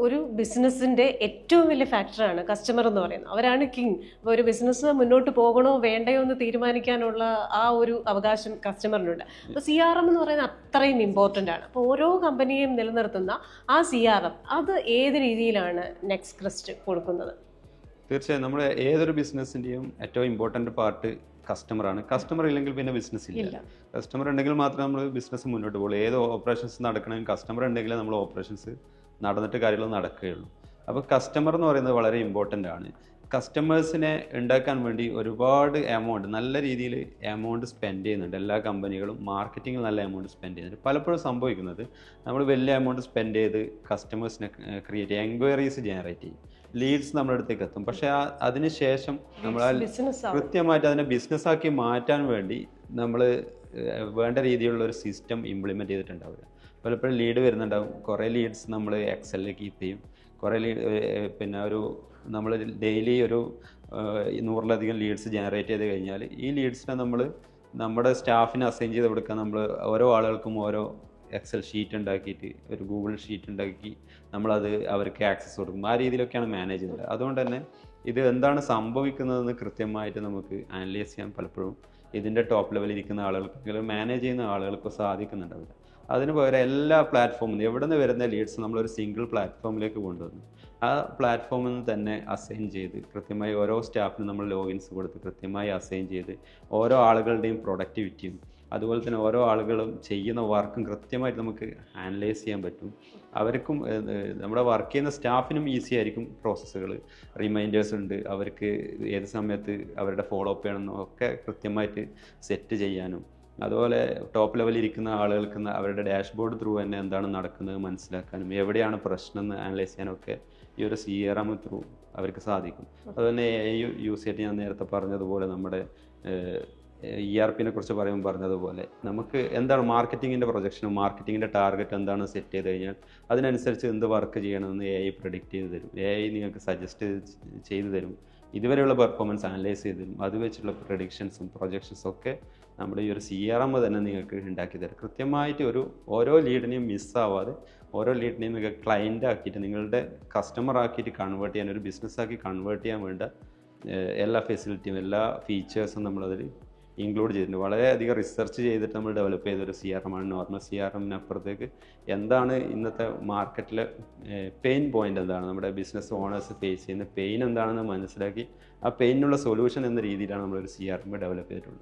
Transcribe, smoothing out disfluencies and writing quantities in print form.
ഒരു ബിസിനസ്സിൻ്റെ ഏറ്റവും വലിയ ഫാക്ടറാണ് കസ്റ്റമർ എന്ന് പറയുന്നത്. അവരാണ് കിങ്. അപ്പോൾ ഒരു ബിസിനസ് മുന്നോട്ട് പോകണോ വേണ്ടയോ എന്ന് തീരുമാനിക്കാനുള്ള ആ ഒരു അവകാശം കസ്റ്റമറിനുണ്ട്. അപ്പോൾ CRM എന്ന് പറയുന്നത് അത്രയും ഇമ്പോർട്ടൻ്റ് ആണ്. അപ്പോൾ ഓരോ കമ്പനിയും നിലനിർത്തുന്ന ആ CRM അത് ഏത് രീതിയിലാണ് നെക്സ്റ്റ് ക്രസ്റ്റ് കൊടുക്കുന്നത്? തീർച്ചയായും നമ്മൾ ഏതൊരു ബിസിനസ്സിൻ്റെയും ഏറ്റവും ഇമ്പോർട്ടൻ്റ് പാർട്ട് കസ്റ്റമറാണ്. കസ്റ്റമർ ഇല്ലെങ്കിൽ പിന്നെ ബിസിനസ് ഇല്ല. കസ്റ്റമർ ഉണ്ടെങ്കിൽ മാത്രമേ നമ്മൾ ബിസിനസ് മുന്നോട്ട് പോകുള്ളൂ. ഏത് ഓപ്പറേഷൻസ് നടക്കണമെങ്കിൽ കസ്റ്റമർ ഉണ്ടെങ്കിലേ നമ്മൾ ഓപ്പറേഷൻസ് നടന്നിട്ട് കാര്യങ്ങൾ നടക്കുകയുള്ളൂ. അപ്പോൾ കസ്റ്റമർ എന്ന് പറയുന്നത് വളരെ ഇമ്പോർട്ടൻ്റ് ആണ്. കസ്റ്റമേഴ്സിനെ ഉണ്ടാക്കാൻ വേണ്ടി ഒരുപാട് എമൗണ്ട്, നല്ല രീതിയിൽ എമൗണ്ട് സ്പെൻഡ് ചെയ്യുന്നുണ്ട് എല്ലാ കമ്പനികളും. മാർക്കറ്റിങ്ങിൽ നല്ല എമൗണ്ട് സ്പെൻഡ് ചെയ്യുന്നുണ്ട്. പലപ്പോഴും സംഭവിക്കുന്നത് നമ്മൾ വലിയ എമൗണ്ട് സ്പെൻഡ് ചെയ്ത് കസ്റ്റമേഴ്സിനെ ക്രിയേറ്റ് ചെയ്യും, എൻക്വയറീസ് ജനറേറ്റ് ചെയ്യും, ലീഡ്സ് നമ്മുടെ അടുത്തേക്ക് എത്തും. പക്ഷേ അതിനുശേഷം നമ്മൾ കൃത്യമായിട്ട് അതിനെ ബിസിനസ്സാക്കി മാറ്റാൻ വേണ്ടി നമ്മൾ വേണ്ട രീതിയിലുള്ള ഒരു സിസ്റ്റം ഇംപ്ലിമെൻറ്റ് ചെയ്തിട്ടുണ്ടാവില്ല. പലപ്പോഴും ലീഡ് വരുന്നുണ്ടാവും, കുറേ ലീഡ്സ് നമ്മൾ എക്സലിൽ കീപ്പ് ചെയ്യും, കുറേ പിന്നെ നമ്മൾ ഡെയിലി ഒരു 100-ലധികം ലീഡ്സ് ജനറേറ്റ് ചെയ്ത് കഴിഞ്ഞാൽ ഈ ലീഡ്സിനെ നമ്മൾ നമ്മുടെ സ്റ്റാഫിന് അസൈൻ ചെയ്ത് കൊടുക്കുക. നമ്മൾ ഓരോ ആളുകൾക്കും ഓരോ എക്സൽ ഷീറ്റ് ഉണ്ടാക്കിയിട്ട്, ഒരു ഗൂഗിൾ ഷീറ്റ് ഉണ്ടാക്കി നമ്മളത് അവർക്ക് ആക്സസ് കൊടുക്കും. ആ രീതിയിലൊക്കെയാണ് മാനേജ് ചെയ്യുന്നത്. അതുകൊണ്ട് തന്നെ ഇത് എന്താണ് സംഭവിക്കുന്നതെന്ന് കൃത്യമായിട്ട് നമുക്ക് അനലൈസ് ചെയ്യാൻ പലപ്പോഴും ഇതിൻ്റെ ടോപ്പ് ലെവലിൽ ഇരിക്കുന്ന ആളുകൾക്ക്, മാനേജ് ചെയ്യുന്ന ആളുകൾക്ക് സാധിക്കുന്നുണ്ടാവില്ല. അതിന് പകരം എല്ലാ പ്ലാറ്റ്ഫോമിൽ നിന്ന് എവിടെ നിന്ന് വരുന്ന ലീഡ്സ് നമ്മളൊരു സിംഗിൾ പ്ലാറ്റ്ഫോമിലേക്ക് കൊണ്ടുവന്നു ആ പ്ലാറ്റ്ഫോമിൽ നിന്ന് തന്നെ അസൈൻ ചെയ്ത് കൃത്യമായി ഓരോ സ്റ്റാഫിനും നമ്മൾ ലോഗിൻസ് കൊടുത്ത് കൃത്യമായി അസൈൻ ചെയ്ത് ഓരോ ആളുകളുടെയും പ്രൊഡക്ടിവിറ്റിയും അതുപോലെ തന്നെ ഓരോ ആളുകളും ചെയ്യുന്ന വർക്കും കൃത്യമായിട്ട് നമുക്ക് അനലൈസ് ചെയ്യാൻ പറ്റും. അവർക്കും നമ്മുടെ വർക്ക് ചെയ്യുന്ന സ്റ്റാഫിനും ഈസി ആയിരിക്കും. പ്രോസസ്സുകൾ, റിമൈൻഡേഴ്സ് ഉണ്ട്, അവർക്ക് ഏത് സമയത്ത് അവരുടെ ഫോളോ അപ്പ് ചെയ്യണമെന്നും ഒക്കെ കൃത്യമായിട്ട് സെറ്റ് ചെയ്യാനും, അതുപോലെ ടോപ്പ് ലെവലിൽ ഇരിക്കുന്ന ആളുകൾക്ക് അവരുടെ ഡാഷ്ബോർഡ് ത്രൂ തന്നെ എന്താണ് നടക്കുന്നത് മനസ്സിലാക്കാനും, എവിടെയാണ് പ്രശ്നം എന്ന് അനലൈസ് ചെയ്യാനൊക്കെ ഈ ഒരു CRM ത്രൂ അവർക്ക് സാധിക്കും. അതുപോലെ AI യൂസ് ചെയ്തിട്ട് ഞാൻ നേരത്തെ പറഞ്ഞതുപോലെ നമ്മുടെ ERPനെ കുറിച്ച് പറയുമ്പോൾ പറഞ്ഞതുപോലെ നമുക്ക് എന്താണ് മാർക്കറ്റിങ്ങിൻ്റെ പ്രൊജക്ഷനും മാർക്കറ്റിങ്ങിൻ്റെ ടാർഗറ്റ് എന്താണെന്ന് സെറ്റ് ചെയ്ത് കഴിഞ്ഞാൽ അതിനനുസരിച്ച് എന്ത് വർക്ക് ചെയ്യണമെന്ന് AI പ്രെഡിക്റ്റ് ചെയ്ത് തരും. AI നിങ്ങൾക്ക് സജസ്റ്റ് ചെയ്തു തരും. ഇതുവരെയുള്ള പെർഫോമൻസ് അനലൈസ് ചെയ്ത് തരും. അത് വെച്ചുള്ള പ്രഡിക്ഷൻസും പ്രൊജക്ഷൻസും ഒക്കെ നമ്മുടെ ഈ ഒരു CRM തന്നെ നിങ്ങൾക്ക് ഉണ്ടാക്കി തരും. കൃത്യമായിട്ട് ഓരോ ലീഡിനെയും മിസ്സാവാതെ ഓരോ ലീഡിനെയും നിങ്ങൾക്ക് ക്ലയൻ്റ് ആക്കിയിട്ട് നിങ്ങളുടെ കസ്റ്റമർ ആക്കിയിട്ട് കൺവേർട്ട് ചെയ്യാൻ, ഒരു ബിസിനസ്സാക്കി കൺവേർട്ട് ചെയ്യാൻ വേണ്ട എല്ലാ ഫെസിലിറ്റിയും എല്ലാ ഫീച്ചേഴ്സും നമ്മളതിൽ ഇൻക്ലൂഡ് ചെയ്തിട്ടുണ്ട്. വളരെയധികം റിസർച്ച് ചെയ്തിട്ട് നമ്മൾ ഡെവലപ്പ് ചെയ്തൊരു CRM ആണ്. നോർമൽ CRMനപ്പുറത്തേക്ക് എന്താണ് ഇന്നത്തെ മാർക്കറ്റിലെ പെയിൻ പോയിൻ്റ്, എന്താണ് നമ്മുടെ ബിസിനസ് ഓണേഴ്സ് ഫേസ് ചെയ്യുന്ന പെയിൻ എന്താണെന്ന് മനസ്സിലാക്കി ആ പെയിനുള്ള സൊല്യൂഷൻ എന്ന രീതിയിലാണ് നമ്മളൊരു CRM ഡെവലപ്പ് ചെയ്തിട്ടുള്ളത്.